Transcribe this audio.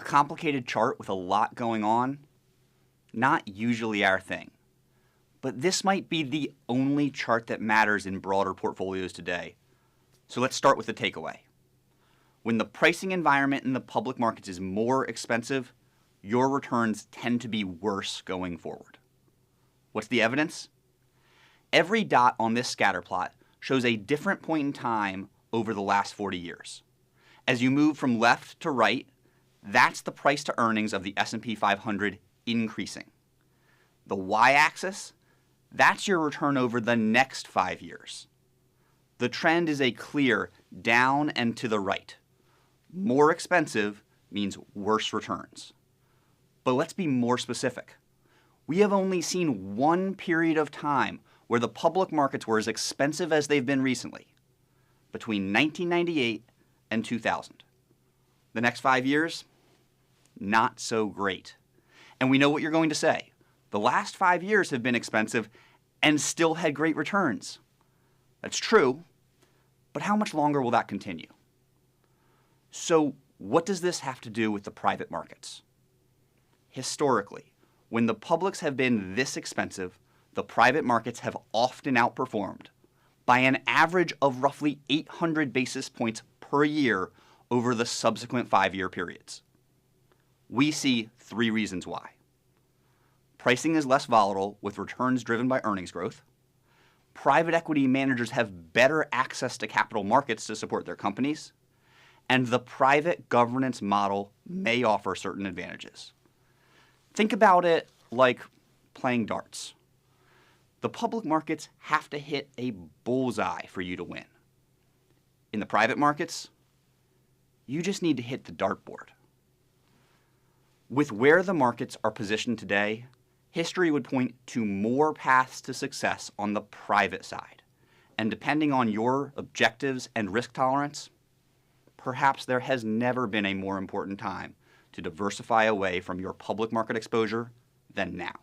complicated chart with a lot going on, not usually our thing. But this might be the only chart that matters in broader portfolios today. So let's start with the takeaway. When the pricing environment in the public markets is more expensive, your returns tend to be worse going forward. What's the evidence? Every dot on this scatter plot shows a different point in time over the last 40 years. As you move from left to right, that's the price to earnings of the S&P 500 increasing. The y-axis, that's your return over the next 5 years. The trend is a clear down and to the right. More expensive means worse returns. But let's be more specific. We have only seen one period of time where the public markets were as expensive as they've been recently, between 1998 and 2000. The next 5 years, not so great. And we know what you're going to say. The last 5 years have been expensive and still had great returns. That's true, but how much longer will that continue? So what does this have to do with the private markets? Historically, when the publics have been this expensive, the private markets have often outperformed by an average of roughly 800 basis points per year over the subsequent 5-year periods. We see 3 reasons why. Pricing is less volatile with returns driven by earnings growth. Private equity managers have better access to capital markets to support their companies. And the private governance model may offer certain advantages. Think about it like playing darts. The public markets have to hit a bullseye for you to win. In the private markets, you just need to hit the dartboard. With where the markets are positioned today, history would point to more paths to success on the private side. And depending on your objectives and risk tolerance, perhaps there has never been a more important time to diversify away from your public market exposure than now.